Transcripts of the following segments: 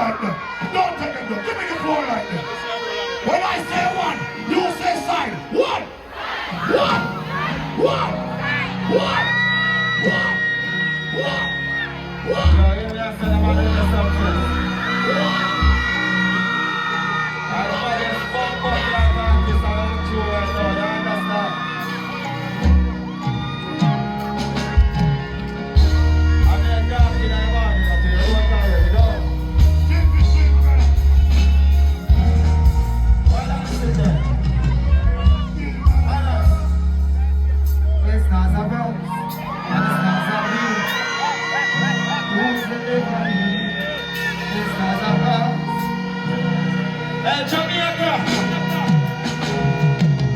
like that. Don't take it, give me the floor like that. When I say one, you say sign. One. One. One. One. One. One. One. Yo, you just said I'm going to do something. Everybody is fucked up like artists around you right now, you understand? I'm here talking in the morning, I tell you what already, no? Why not sit there? Why not? It's not a bounce, and it's not a beat. Who's the difference? It's not a bounce. Hey, Jamaica!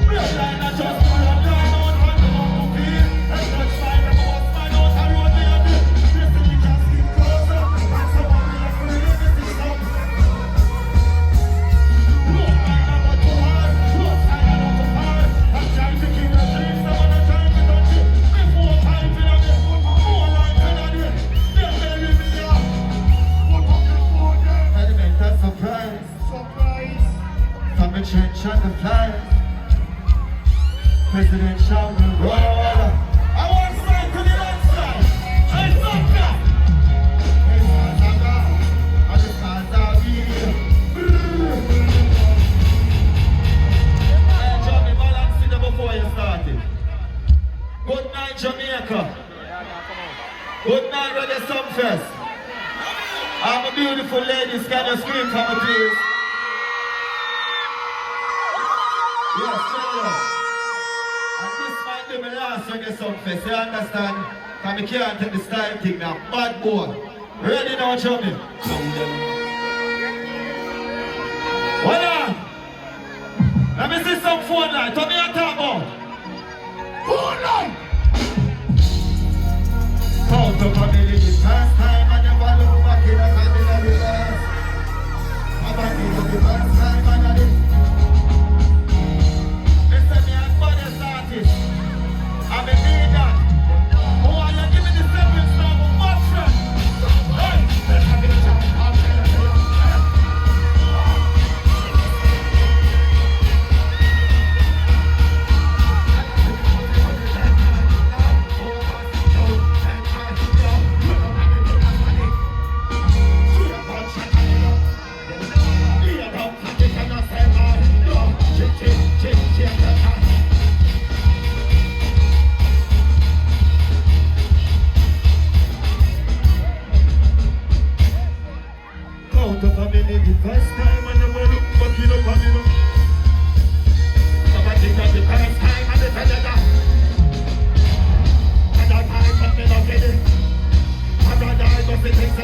Real line, I just pull up line out on the mountain field. And touch find the most man out the road they are built. Listen, we just keep closer. And someone will have to really this up. Look, man, I'm not too hard. Look, I am not too hard. I'm trying to keep the dreams. I'm on a time to touch it. Before time to have it. More line to do it. They're bury me up. Put up the phone there. Element, that's surprise. From the trench and the fly, presidential roll. I want to say to the left side, hey, Masicka! Hey, Masicka, I just can't stop here. Hey, Johnny, balance it before you started. Good night, Jamaica. Good night, Reggae Sumfest. I'm a beautiful ladies, can you scream for me, please? Yes, sure. And this might be my last Reggae Sumfest, you understand? Because I can't take the style thing now. Bad boy. Ready now, Johnny? Hold on. Let me see some phone line. Tell me what talk about. Phone line! How to family the first time I never look back in a family reverse. I'm back in the first time I never did. I'm a leader. Who are you giving the severance now? What's that? Hey! Let's have it a chat. I'll tell you. The family the first time I never look back in the family. Somebody got the first time I never did that. And I can't come in up with it. I rather I go for things.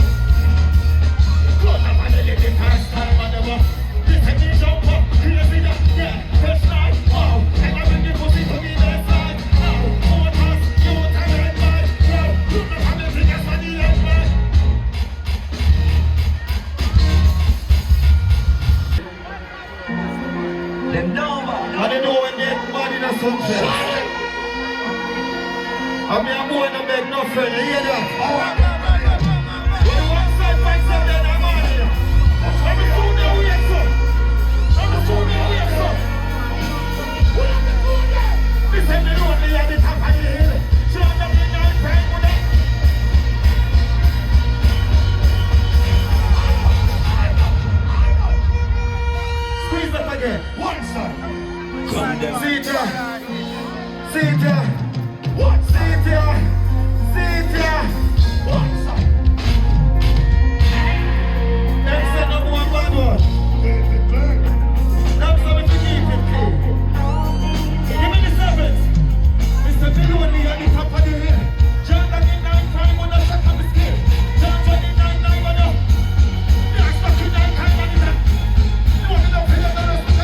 Good the family the first time I never. This is me jump up, crazy that, yeah, first night, wow. And I bring the pussy to me left side. Now, more task, you can red light. Now, look the family that's on the left side. I don't know when they're body in a sunset. I mean, I'm going to beg no friend, you hear that? When you one side find something, I'm on it. I'm a fool there, we have some. I'm a fool there, we have some. What are the fool there? This time they know me at the top of the hill. So I'm not in our time with that. Squeeze that again. One side. See it here. See it here. What? See it here. See it here. One side. Next set number one bad one. Next time if you keep it clean. Give me the sevens. Mr. Billy at the top of the hill. John 99 on the shot of the skill. John 29 on the. Yeah, stuck in 9 times on the top. You want to know if you're the rest of the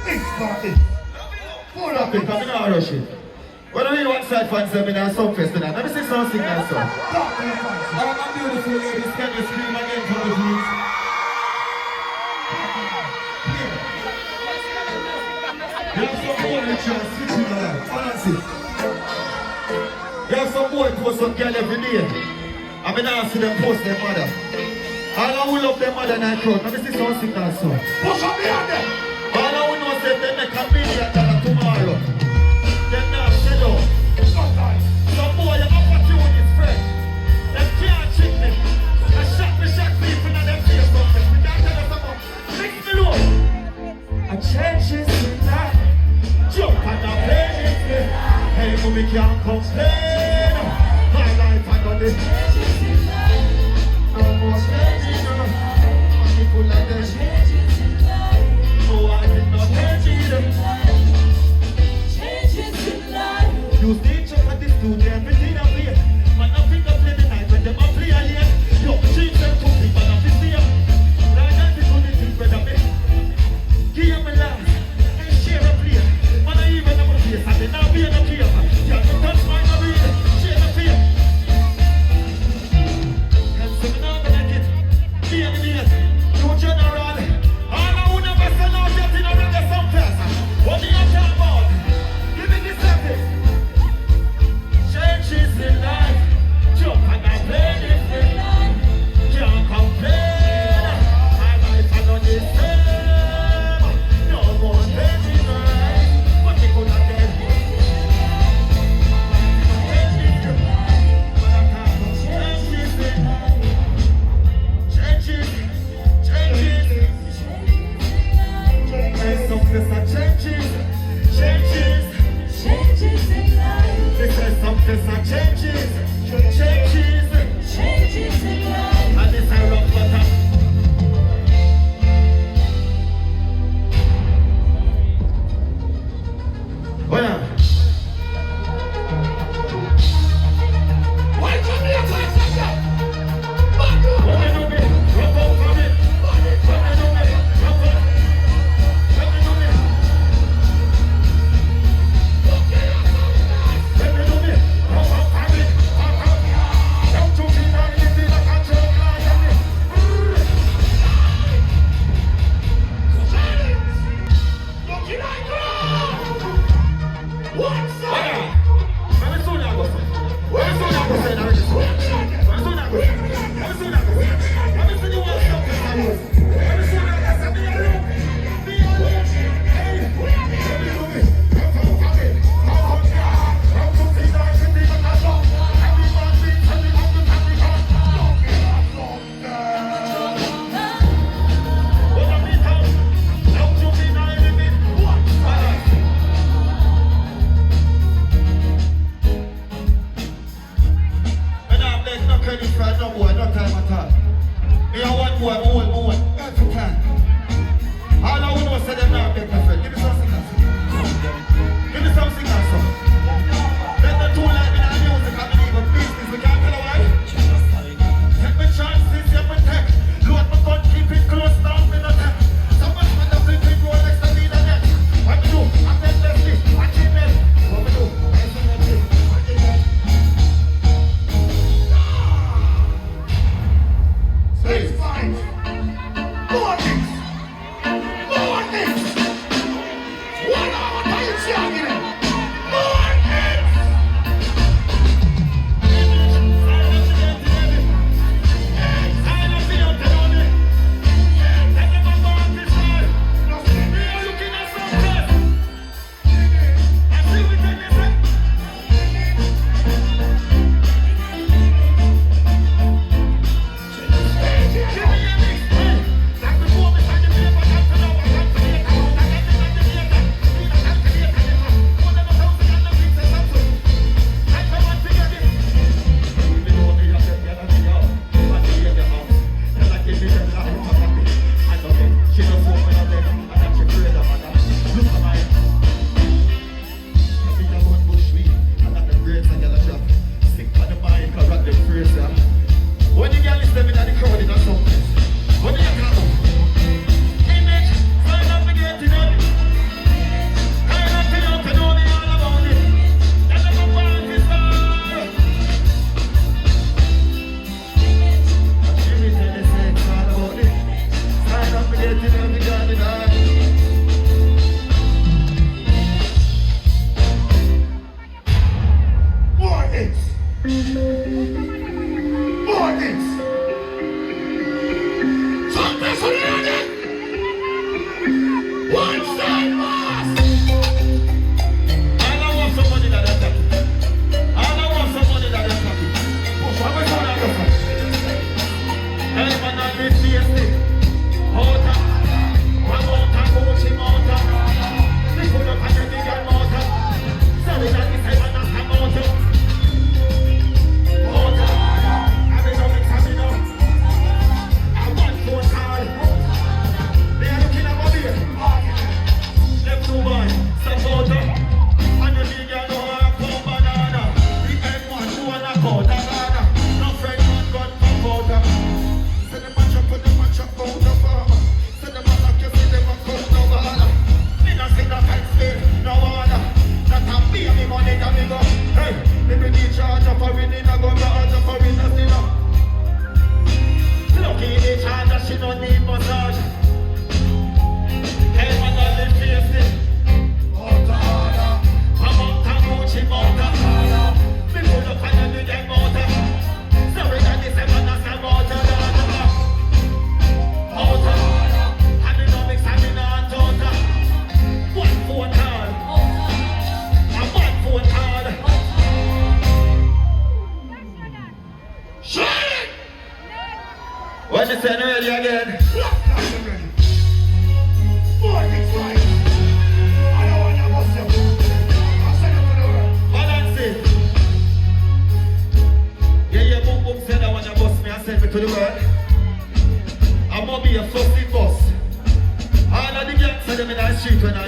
Mix party. Full of it. I'm not rush it. When I read one side fan seminar and some fest tonight, let me see something else. Talk to the fans. All my beautiful ladies, can you scream again for me, please? You have some boy with you switching your life. Honestly. You have some boy post some girl every day. I mean, I see them post their mother. All I will love their mother in that crowd. Let me see something else. Push up behind them. All I will know is that they make $1 million tomorrow. Them now sell out. Sometimes. Some boy, you opportunity friend. Them can't trick me. I shot people and them face something. We can't tell us about. Mix me low. I change it tonight. Jump and I play it. Hey, mommy can't complain. My life I got it. No more changing. People like them. No, I did not change it. You stay check at the studio, everything I play. Man, I pick up play the night when them a play alien. Yo, change them to me, man, I feel them. Like that, they couldn't think better me. Give me last, and share a play. Man, I even have a place, and then I'll be in a play. Yeah, you touch mine, I'll be in. Share a play. And so, now I'm gonna get play in the days. You general. All I would never sell out yet in a reggae song class. What do you talk about? Give me this service. Changes in life, jump and I play this in life. Can't complain, my life I know the same. No more changing life, but they could not get me. Changes in life, changes. There's something that changes. This is something that changes in life. And it's a rough bottom. Oh yeah. Why come here to the center? Back up. What they do me? Rough out for me. What they do me? Rough out. What they do me? What they do me? Rough out for me.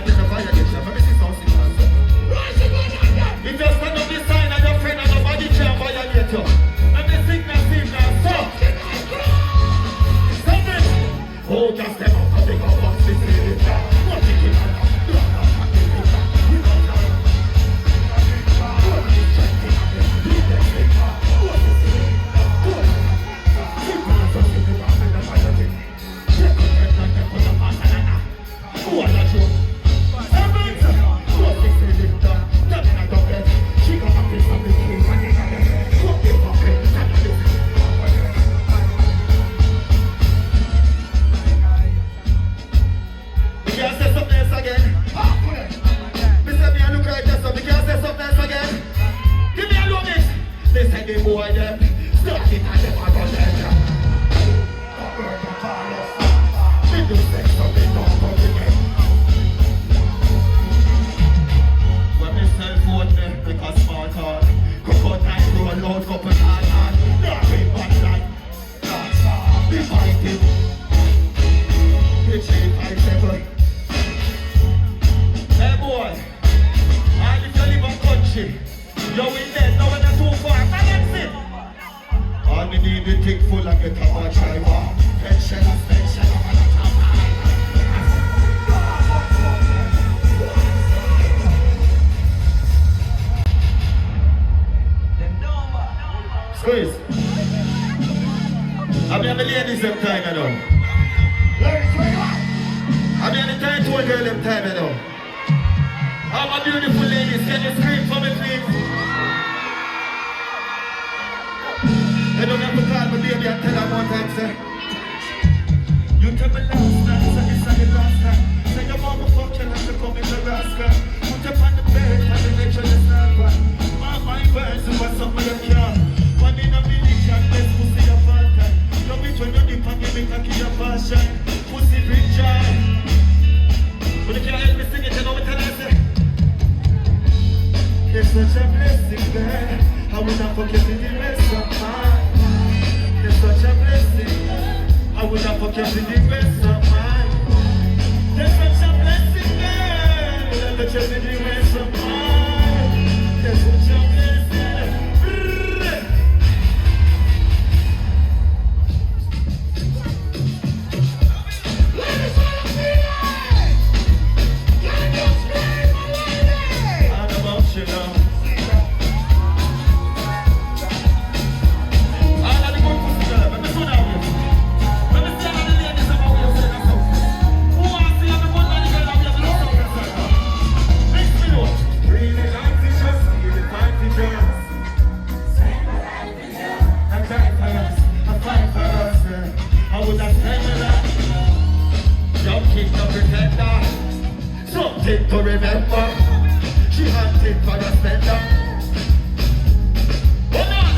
can't get the fire against you. Let me see something. If you stand up this sign and your friend and nobody can violate you. Let me sing that scene now. Stop! Stop it! Oh, just them up and they go up to see it. What you can do? Squeeze. I mean, the ladies them time, you know. I mean, the time to a girl them time, you know. All my beautiful ladies, can you scream for me, please? You don't have to call my baby and tell her one time, sir. You tell me last night, so it's not the last time. Say your mama fuck you like to come in the rascal. Put up on the bed and the nature is not one. My birds, who was up with a car. One in a village and best pussy a part time. No bitch when you dip and give me cocky a fashion. Pussy big joy. But you can't help me sing it, you know what I say? You're such a blessing, girl. I would not forget you the rest of mine. You're such a blessing. I would not forget you the rest of mine. You're such a blessing, girl. I would not forget you the rest of mine. You're such a blessing. Something to remember. She hunted for a spender. Hold on.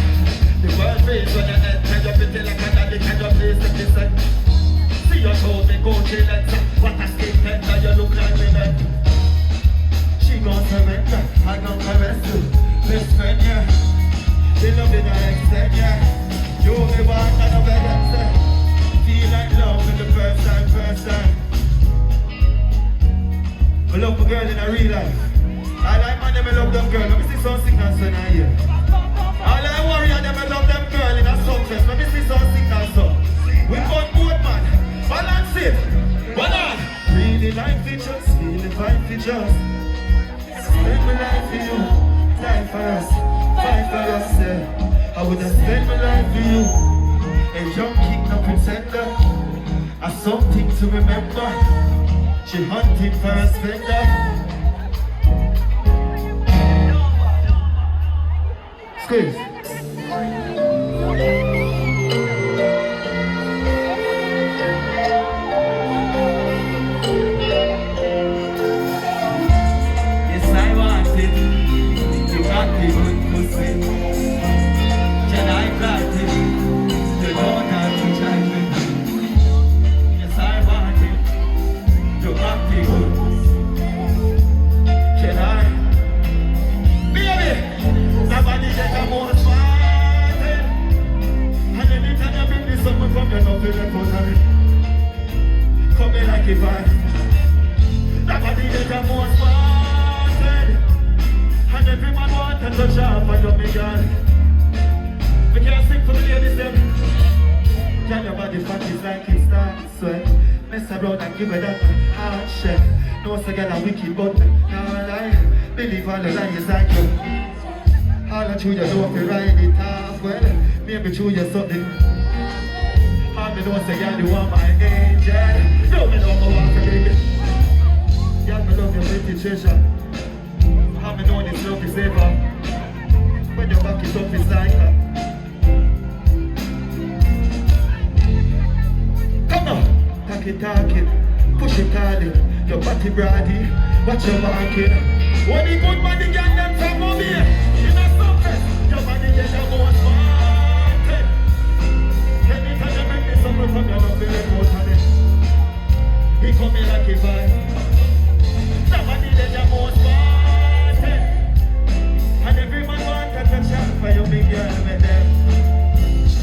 The world raised on your head. Can you pretty like a daddy? Can you please let me say? See your toes, me go chill and say, what a skin tender, you look like me then. She gon' surrender, I gon' caress you. Best friend, yeah. The love in her extend, yeah. You me want and a better say. Feel like love for the first time. I love a girl in a real life. I like man, them I love them girl. Let me see some signals in here. I like warrior, them I love them girl in a success. Let me see some signals so. We got both man. Balance it. Balance. Really like features, really fine features. Spend my life for you. Die for us. Fight for us, yeah. I would have spent my life for you. A young king, no pretender. A something to remember. She hunted for a spender. Squeeze. Yes, I want it. You got the good pussy. Can I got it? You don't have to try me. Yes, I want it. You got the good pussy. Can I? Baby! Nobody take a more touch off and you me girl. We can't sing for the ladies them. Can your body fat is like it starts sweat. Mess around and give her that hard shit. No so girl a wicked but nah lie. Believe all the lies like you. All the true you know if you ride it half well. Maybe true you something. All me know say girl you are my angel. No me know my want to baby. Girl me love your pretty treasure. All me know this love is ever. When you back it up it's like come on. Talking, push it hardy. Your body brady, watch your market. When the good body gang them from over here, in a surface, your body get the most wanted. Anytime you bring me something from your love, very important. He come in like a vibe. Somebody get the most wanted. And every man want to touch up for your big girl with them.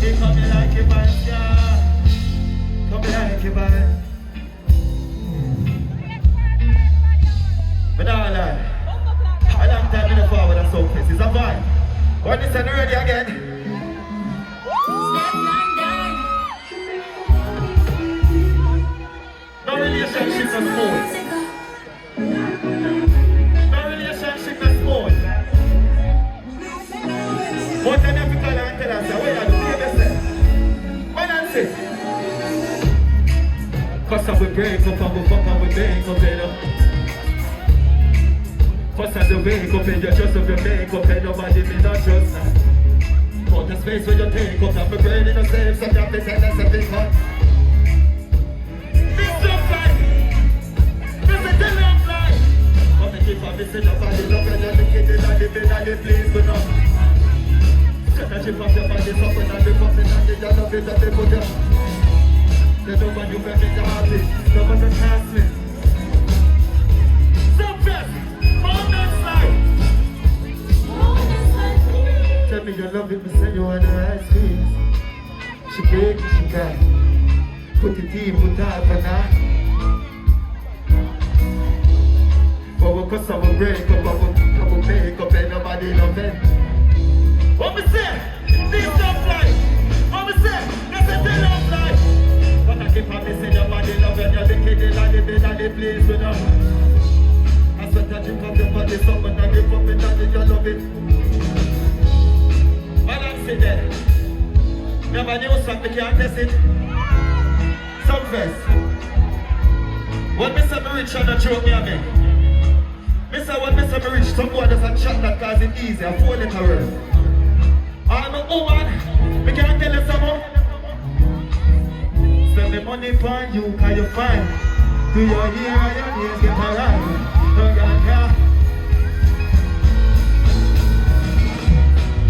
He come in like a vibe, yeah. Come like a vibe. But now I long time in the forward and so this is a vibe. When this is ready again. No relationship is smooth. No relationship is smooth. What an epical and tell us, where are the baby? When I say cause we break up and we fuck and we make up, you know. First as you wake up and you just of your makeup and nobody me not trust now. Cut the space when you take up and my brain in the safe so you have to tell us everything cut. This love life, this is the love life. Come and keep on missing your body, love and you're the kid and the bed and the place but no. Set a chip off your body, something and the fucking and the love it and the put you. There's no one you can make you happy, no one can pass me. So fast! Tell me you love it, me say you want the right space. She big, she got put the team, put that for now. But we cause I will break up, I will make up and nobody love it. What me say? This love life. What me say? This is the love life. But I keep on missing your body love and you're the kid and the bed and the place with us. I sweat that you come your body something and give up it and you love it. Sit there. Never knew something, can't test it. Some first. When Mr. Rich and a joke me again. Mr. When Mr. Rich, some boy doesn't chat that cause it easy, a 4-letter word. I'm a woman, we can't tell you someone. Spend the money for you, cause you fine. Do your hair and your nails get around. No girl care.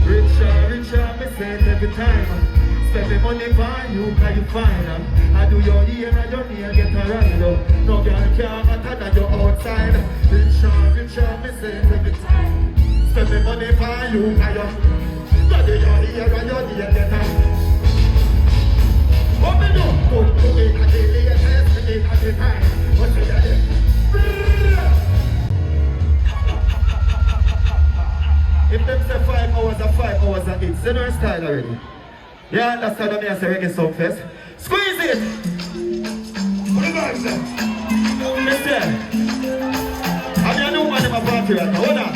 Richer, me say it every time. Spend the money for you, cause you fine. I do your ear and your nail get around. No girl care hotter than you outside. Richer, me say it every time. Spend the money for you, cause you do your ear and your nail get around. What me do? Put me at the latest, me at the time. What's the idea? If them say 5 hours are 5 hours are 8, you know your style already. Yeah, understand what I say reggae song first. Squeeze it! What the guys say? Mister, I'm your new man in my party right now, hold on.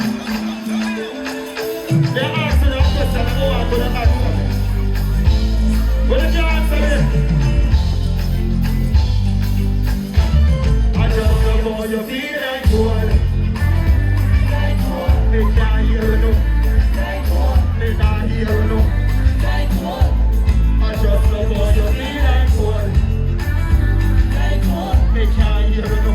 They're asking that question, I go on to the answer. What did you answer me? I just love how you feel like cold. Me can't hear you no. Me not hear you no. I just love how you feel like cold. Me can't hear you no.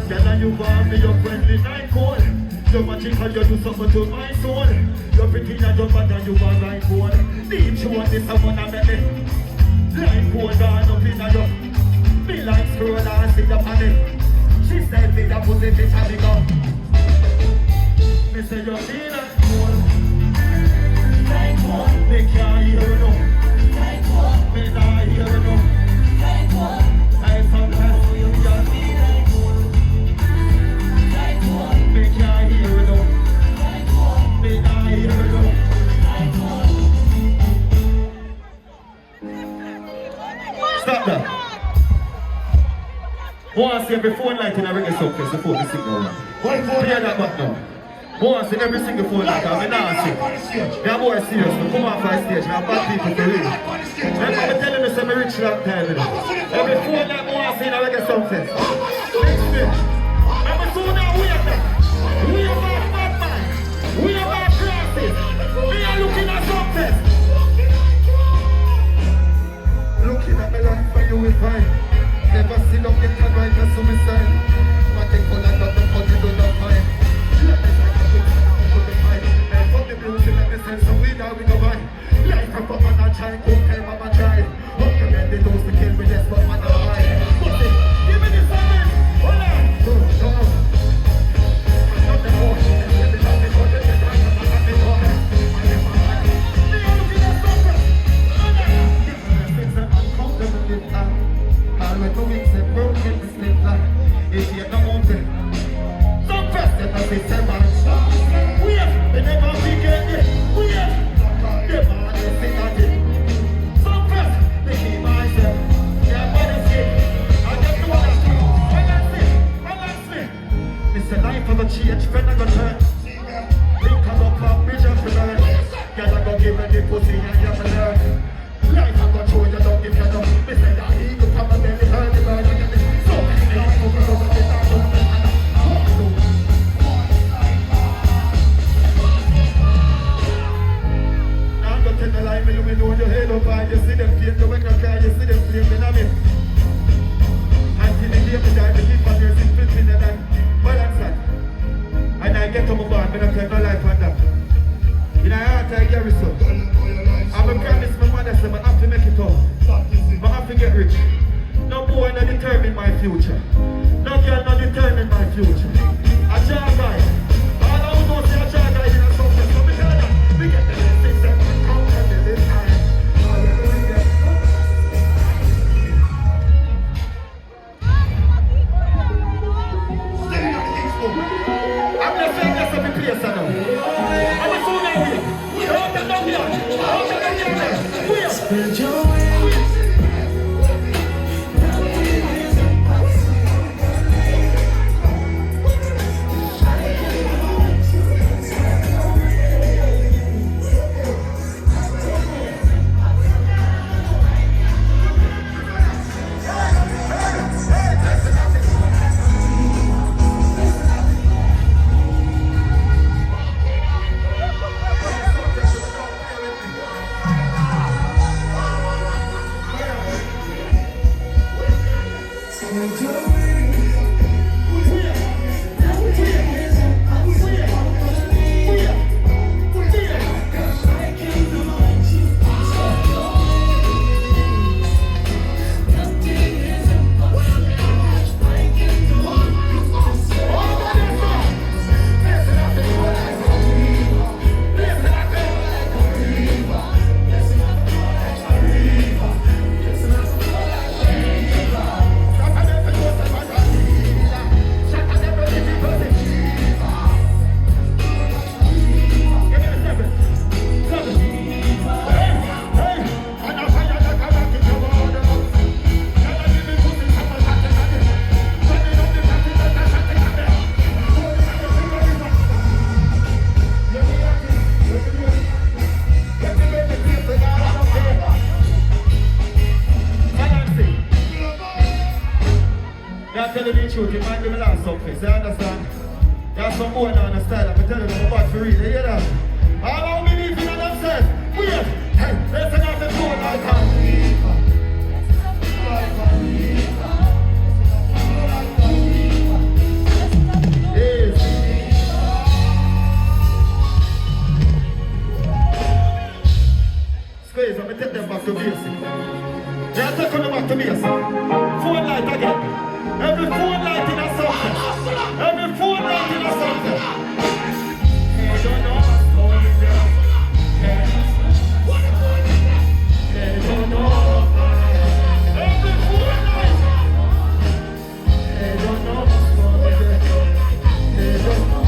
Girl, you want me your friendly night cold. So much because you do something to my soul. You're pretty and you're bad and you are right cold. Deep you want this, I wanna make me. Line cold gone up in your. Me like scroll and stick up on it. She said me that pussy bitch and me go. Me say you feel like cold. Me can't hear you no. Me not hear you no. I sometimes feel you feel like Stop that. I want to see every phone light in a reggae song first before we sing now. Clear that back now. I want to see every single phone light. I'm not sing. They are more serious. They come off my stage. They are bad people for real. Remember me telling you some rich long time. Every phone light I want to see in a reggae song first. Next thing. Remember so now we are there. We are about bad mind. We are about crosses. We are looking at something. Looking at my life and you will find. Never seen up the can right as suicide. But they call that nothing but you don't have mine. Let me find a good time, put the fight. And fuck the blues in the sense of we now we go by. Life up up and I try, cool time I'm a try. Up the men they those to kill me, that's what man I hide. Give me the summons, hold on. No. I'm not the boss. Let me not be caught in the dark. I'm not the boss. Me are looking at something. Hold on. Things are uncomfortable with that. All my doings are broken, the slip line. If you're not open, some first that I say, say, man. We have, they never forget it. We have, they man, they say nothing. Some first, they keep myself. Yeah, but it's it. I just do what I do. Balance me. It's a life of a change, friend, I got turn. Think I go pop, bridge up to learn. Yeah, I go give her the pussy, and you have to learn. Life I got show you don't give you enough. Me say that he could come and then he heard the bird and get it. So many life over the top of it. Now I'm gonna tell the lie, me know your head up high. You see them flame, you when you cry, you see them flame, you know me. Until the day me die, me keep on your simple thing and then balance that. And I get to my band, me don't tell no life on that. In a heart I get result. I'm a promise my mother said, I have to make it up. I have to get rich. No boy not determine my future. No girl not determine my future. A jar guy. All I would know is a jar guy in a subject. So we get the things that come and this time. I'm just saying that's a place now. I'm a fool now here. Spread your wings. Telling the truth, it might be my last something, so you understand? There's some more now in the style, I'm telling them about to read, you hear that? All I believe in themselves, weird! Hey, let's take off the phone like that. Yes. Squeeze, I'm going to take them back to basic. Yeah, take them back to basic. Phone light again. Every phone light in a something. Every phone light in a something. Hey, don't know what's going on. Hey, don't know. Every phone light. Hey, don't know what's going on. Hey, don't know.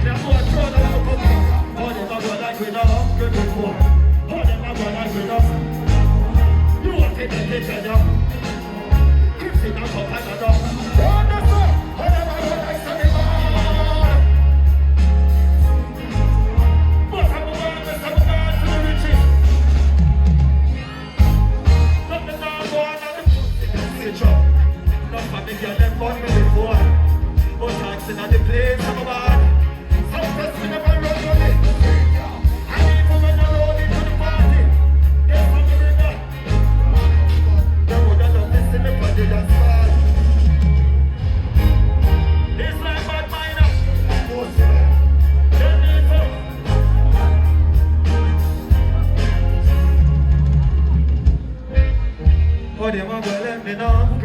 Now, who are trying to look up? Oh, they never like we know. Good before. Oh, they never like we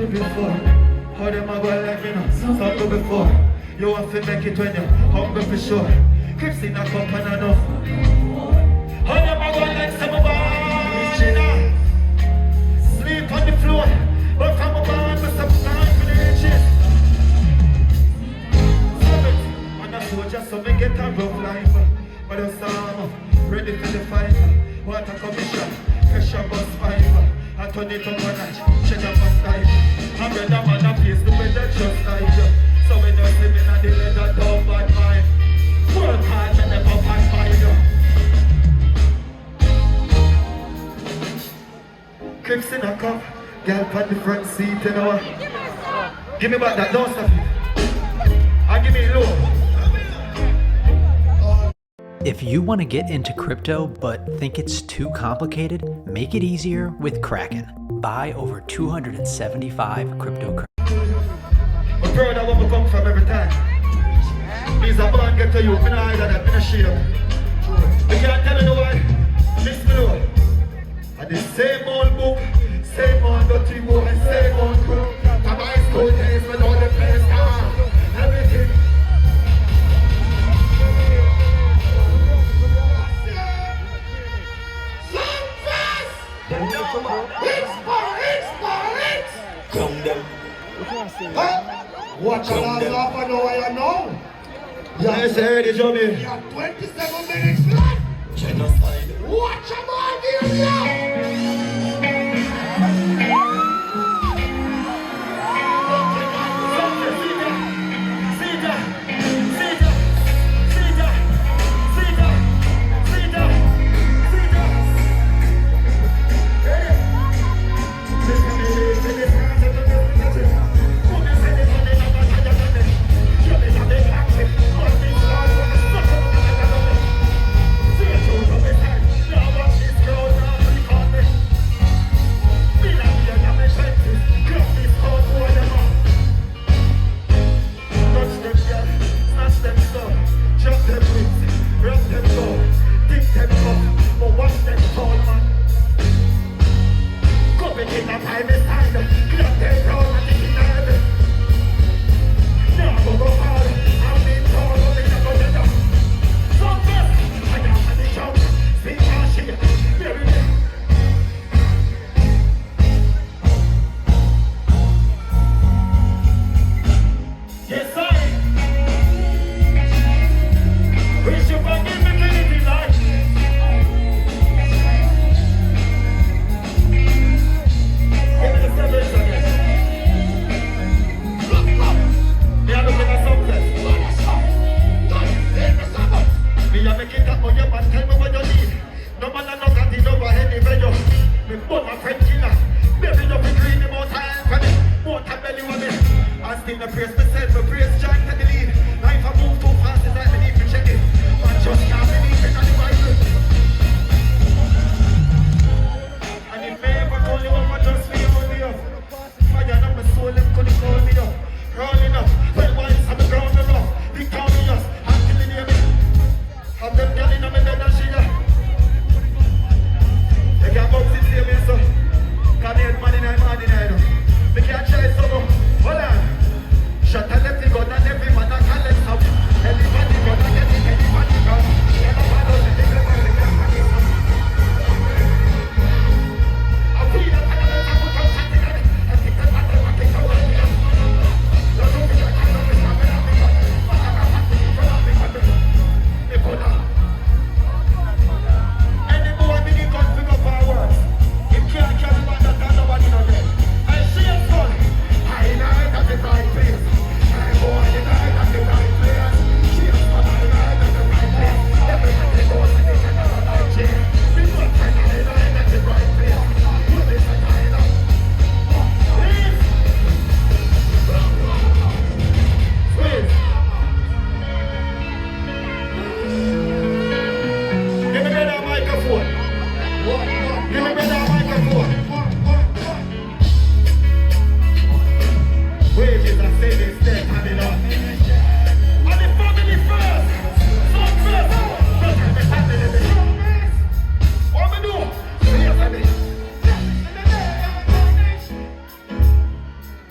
me before. How them a go like me now? Something before. You have to make it when you're hungry for sure. Crips in a cup and enough. How them a go like some of sleep on the floor. But from a barn with some time for the riches. And that's what just so me get a rough life. But the summer, ready for the fight. Water commission, pressure bus five. I turn it up a notch, check up my style. I'm ready man a face, the better just like you. So we don't see me not the leather down bad mind. Work hard and never pass by you. Crips in a cup, girl on the front seat, you know. Give me back that, don't stop it. And give me low. If you want to get into crypto but think it's too complicated, make it easier with Kraken. Buy over 275 cryptocurrencies. I'm proud of where we come from every time. Please, I'm going to get to you. I'm not hide that. I'm not shame. I can't tell you why. Listen to me. And the same old book, same old dirty book, and same old crew. From high school days with all the best everything. Watch out, I know where you know. Yes, sir, the job is. You have 27 minutes left. Genocide. Watch out, my dear.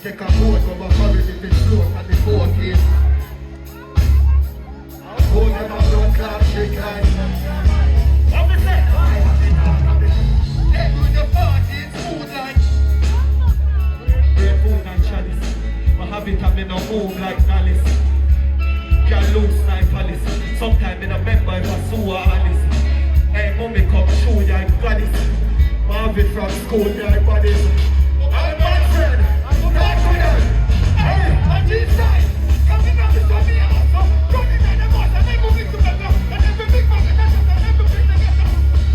Take a boat from a carriage if it's float at the 14. Hold them up, don't clap, shake hands. What we say? They do the party, it's food like great food and chalice. My habit have been a move like Alice. Can't lose my palace. Sometimes I remember if I saw Alice. Hey, mommy come show you I'm Gladys. Marvin from school, my bodies. I'm my friend. Talk to them. Hey, on this side. Coming up with me also. Running in the water, they moving together. And then the big man, and then the big man.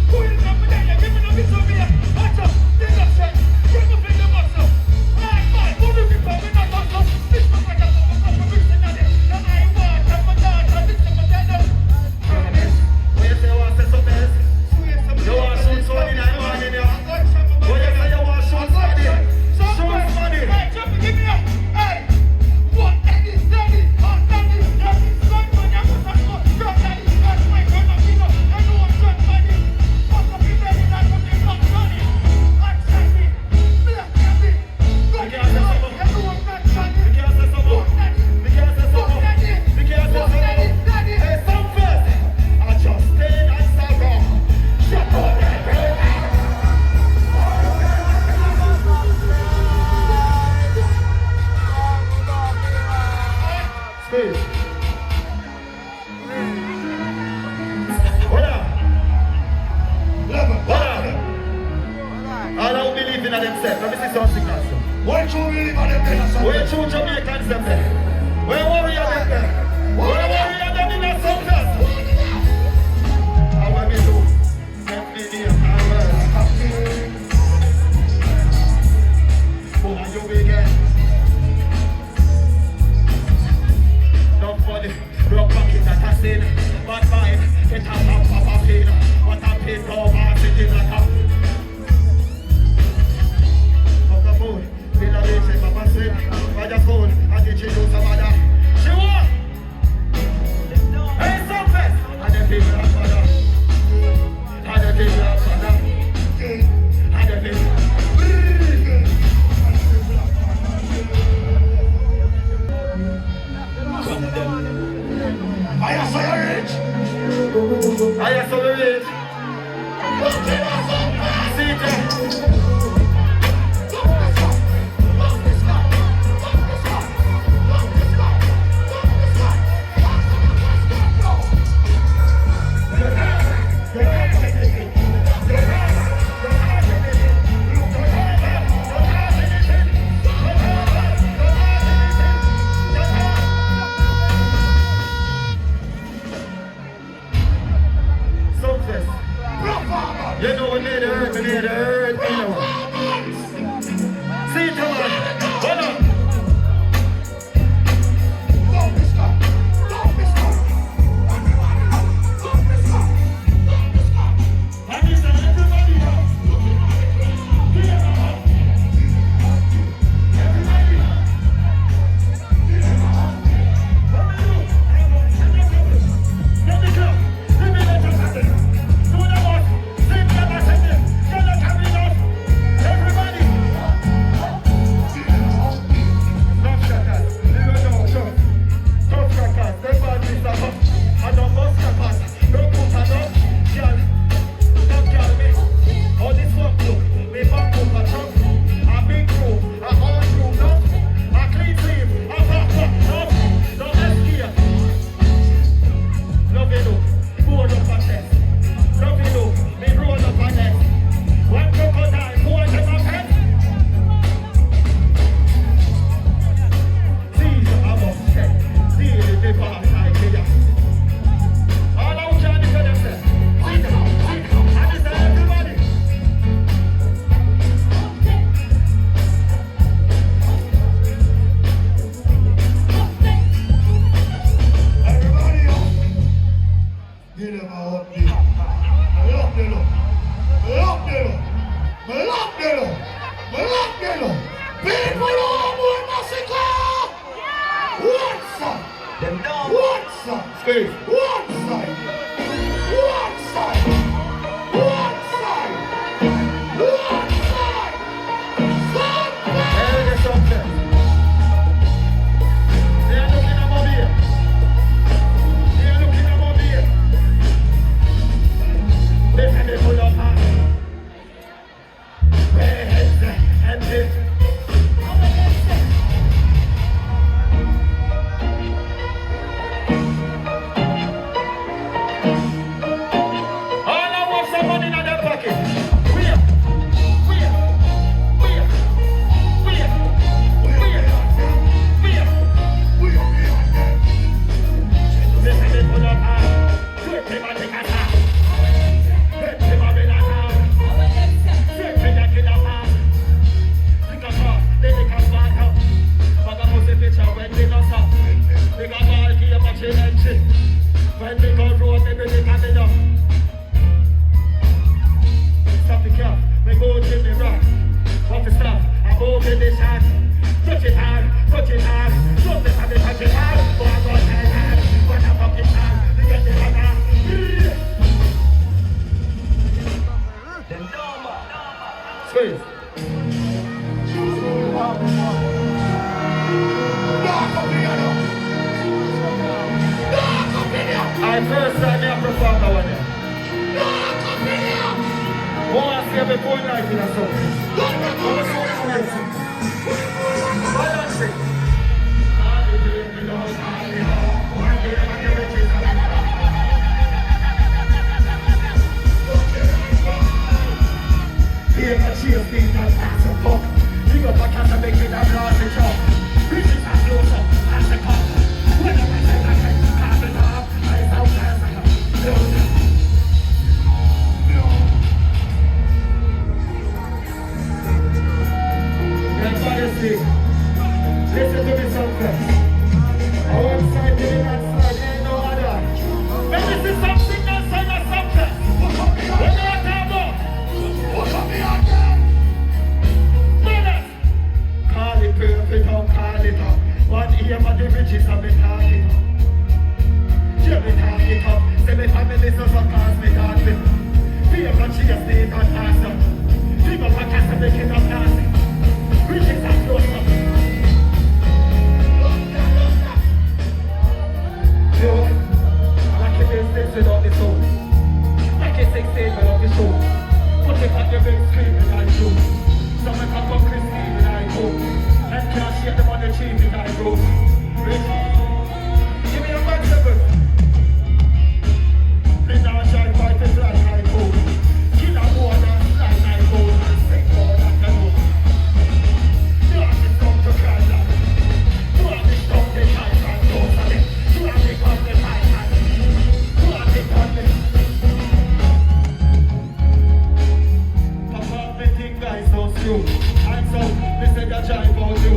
Who is up with that? Giving up with me. Watch up. This up straight. Bring up in the muscle. Right, fine. Who do we call? We're not muscle. This one like a mix in there. The I want, I'm a dog, I'm a mix in there. When you say you want to say something else, you want to shoot somebody in the morning, yeah? When you say you want to shoot somebody, shoot somebody. Hey, jump and give me a, hey, what, daddy, daddy, oh, daddy, daddy, son, man, I'm a son, drop daddy, that's my girl, I'm in, I know I'm drunk, buddy. Fuck up your belly, that's what they fuck, Johnny. I'm Johnny, black daddy, good daddy, I know I'm not Johnny. We can't say something. We can't say something. We can't say something. Hey, some first. I just stay and sorrow. Shut up, Steve. What up? What up? All who believe in themselves. Let me see something now. What you really want to do? Where true Jamaicans them there? Where warrior them there? Where warrior them in that something? How will we do? Let me be a power. Who are you again? Don't body, broke pocket that I seen. Bad mind, get out of a pain. What a pain, go on, sitting like a fuck a fool. Feel a bitch, Papa said, by the phone, I did you do some other. She won! Hey, something! And the people are father. And the people are father. And the people I am so rich. I am so rich. See it. You know we need hurt, you know. See it, come on. Hold on. Don't be stuck. Don't be stuck. Don't be stuck. Don't be stuck. I need everybody now. Everybody. What we do? Let me go. Let me let you happen. Do the work. See me at my second. Get the camera. position. Touch it hard, touch it hard. Jump it and touch it hard. Go on, go hard. What a fucking time. Get the runner. Squeeze. I first time I performed that one. What I see before life in a song. Here a cheer speed that pass a fuck. You got my cat and make it a blast it up. Reaching that close up, pass the cup. When I say I can pass it up, I sound as I have. Listen to me something. One side to the other side, ain't no other. But this is something that side of something. What are you talking about? What are you talking about? Brothers! Call it perfect, don't call it up. One ear for the riches of me talk it up. Hear me talk it up. Say me family so some cause me talk it. Fear for cheers, they don't pass up. People for cast and make it up nasty. Riches are close up. Like a business without the soul. Like a 16 without the show. Put it on your big screen and I do. Some can come Christine and I go. And can't shake them on the cheap and I go. Give me a 1-7. Then now shine white and black I go. Kill a war and slide I go. And sing more than I know. You have to come to Canada. You have to come to Canada and go for them. You have to come to Canada. You have to come to Papa, me think guys don't screw. And so, me say you jive on you.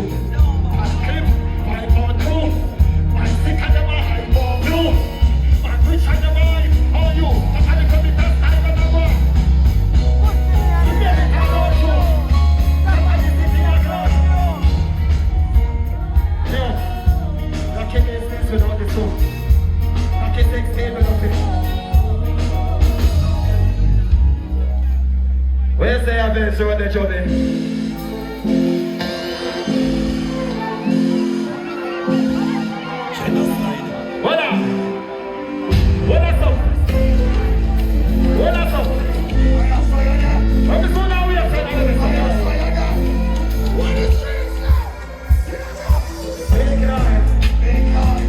And clip, 5 on 2. And sick of them a hype on you. And rich of them a hype on you. And I come in that time of the war. You get it out of you. Somebody sitting on God. Yeah. Like a business without the soul. Like a 16 without it. Where's the adventure on the journey? Voilà! Voilà ça! Voilà ça! I'm just going out here and say big night! Big night!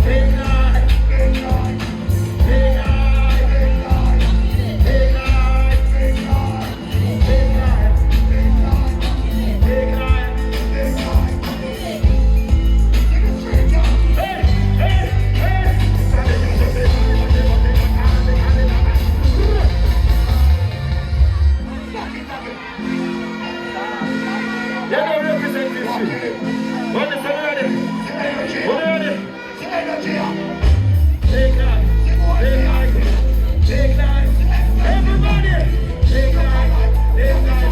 Big night! Big night! Big night! Big night! Big night! Big night! Big night! Big night! Hey! Hey! Hey! You don't represent this shit. What is it? What are they? Big night! Big night! Big night! Everybody! Big night! Big night!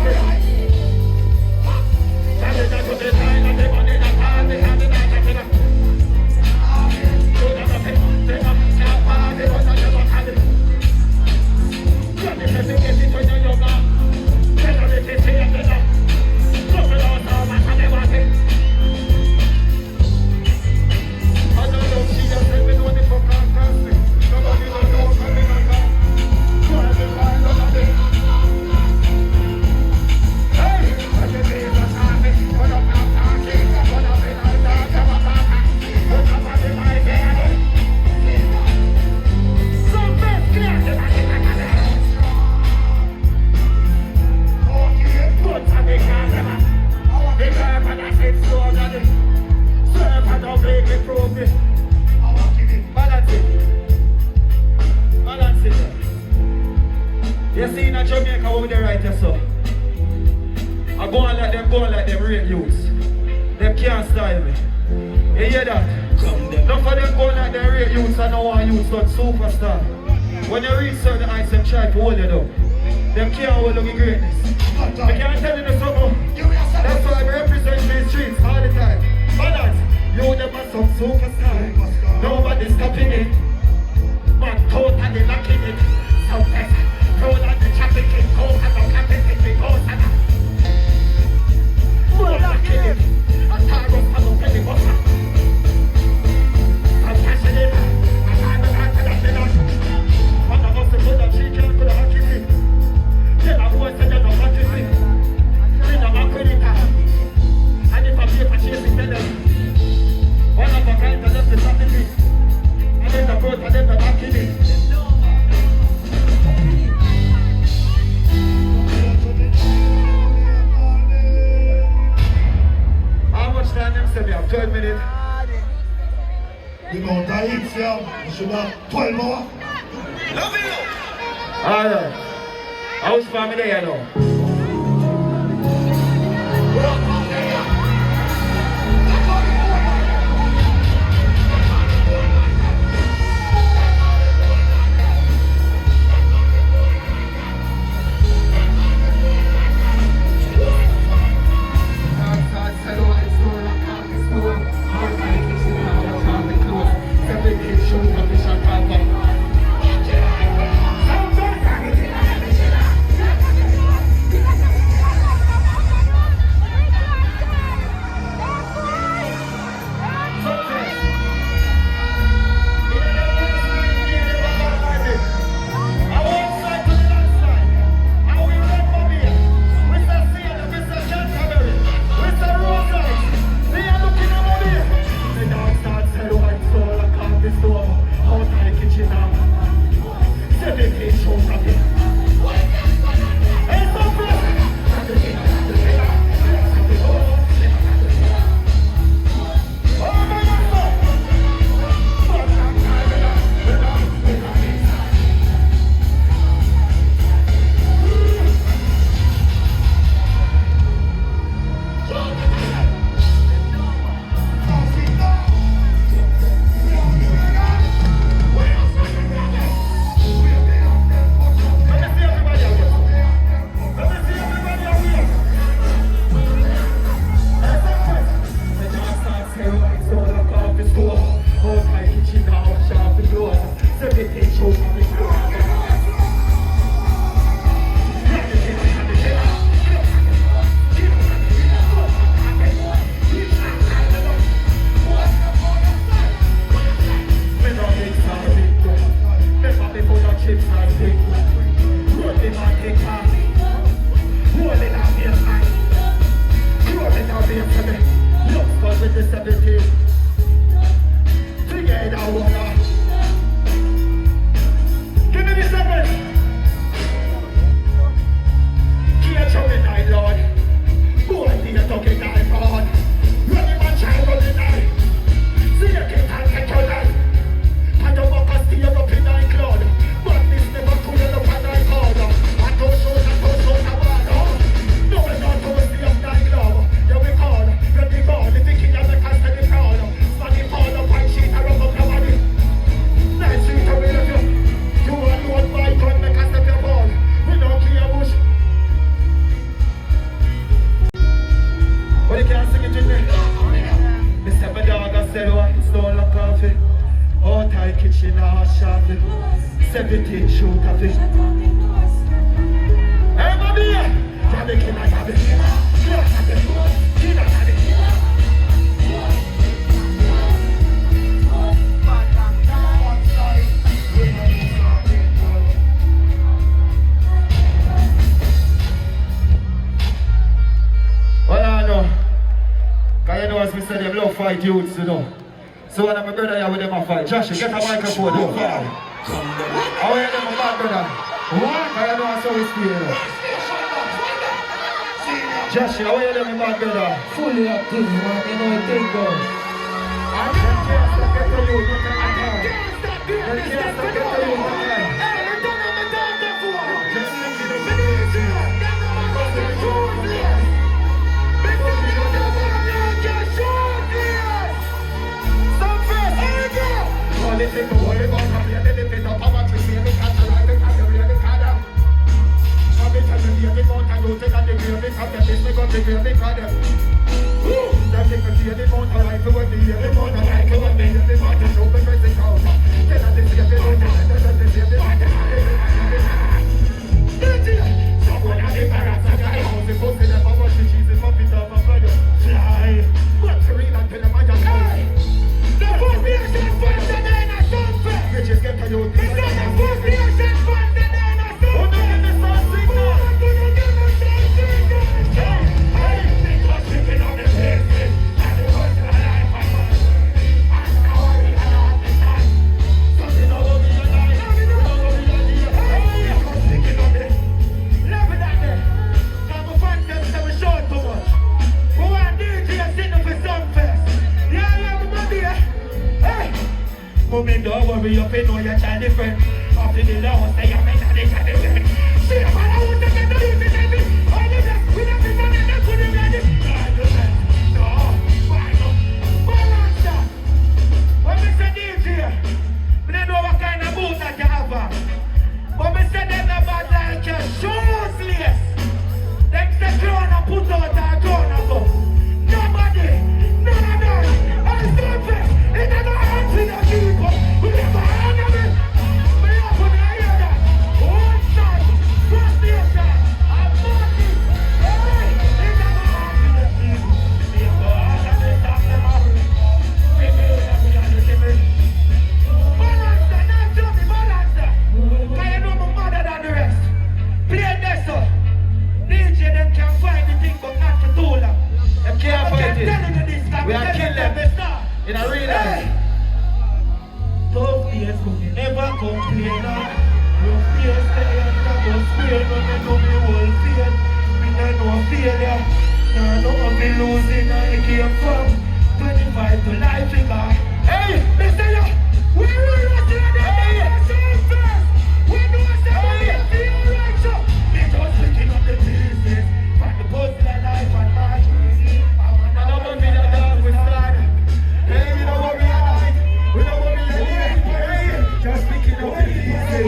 You see in Jamaica what they write here, so I go on like them real youths. Them can't style me. You hear that? None of them go like them real youths and no one youths but superstar. When you reach certain heights, them try to hold you down. Them can't hold on the greatness. I can't tell you something. That's why I represent The amount of hits here, you should have 12 more. Love you. Alright. How's family there now? Fight youths, you know. So when I'm a brother here with them a fight. Jahshii, get a microphone, don't fight. How are you them a bad brother? What? I know how we stay, you know. Jahshii, how are you them a bad brother? Fully active, man. You know it take goes. I can't stop get to you, you can't stop get to you, they take a worry about how they depend on power to see the catcher like the catcher really cut them. How they tell them the amount of you take on the grave because the business got the grave because them. They take a key the amount of life to what the amount of life to what the amount of show the basic house. They don't see the amount of they see the amount of someone at the barracks and the house is posted up on what the cheese is up it up and fly. What's the real until the man just fly? The first nation fights the dinosaur. Bitches get to you. It's not the first nation fights the dinosaur. Who don't get the first signal? Who don't get the first signal? Hey, they got chicken on the face. And the first life I want. And now I we up in know your child different. After the law, say I'm in the child different. See, I'm out to get the youth in the all of that, we don't be done and that's what they're ready. No, why not? Balance that. When we say DJ, we don't know what kind of boot that you have. But we say them about like your shoes lace. Them say crown and put out a crown and go. Nobody, none of them. I stop it. It never happens to the people. We never hand them in. We open the ear that. One shot, first nation, and party. Hey, it never happens to the people. We never hand them in. Stop them up. We never balance that, not just the balance that. Cause you know my mother than the rest. Play this so. DJ them can find the thing but not for too long. Them can't find it. We are killing them in a real life. Tough days but we never complain. No fear stay and no fear. No me know me whole fear. Me no failure. No me losing. I came from 25 to life figure. Hey, Mr. Yo, where are you saying that? We know say we feel right so. Me just picking up the pieces from the puzzle of life and march. I don't want me to dance with God. Hey, we don't want me at night. We don't want me at day. Hey, just picking up the pieces. They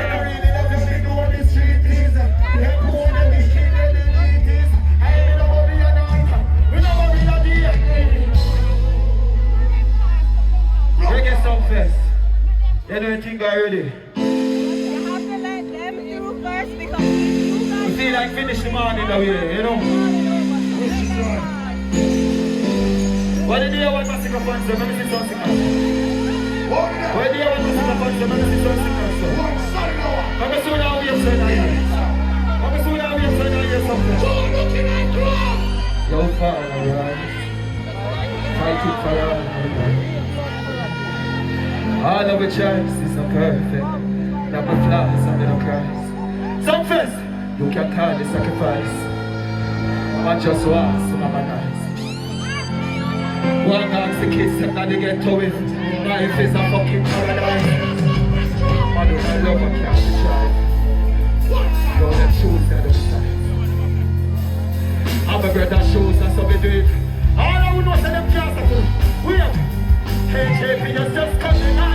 don't really love you, they know what the street is. They're poor and they kill and they eat this. Hey, we don't want me at night. We don't want me at day. Reggae song first. They don't think already. You have to let them through first because you guys We feel like finish the morning now here, you know. What did you want Masicka fans? Let me see something else. What did you want Masicka fans? Let me see something else. Come and see now we have said that. Come and see now we have said that here something. Yo, father, right? Fight it for all. All of our choices are perfect. Not my flaws and little cries. Some first, you can call it sacrifice. I just was mama nice. One ask the kids that now they get to it. Life is a fucking paradise. I don't know where I can't try. Yo, them shoes are the size. I'm a brother shoes, that's how we do it. All I would know is that them cars are good. We have KJP, you're just coming out.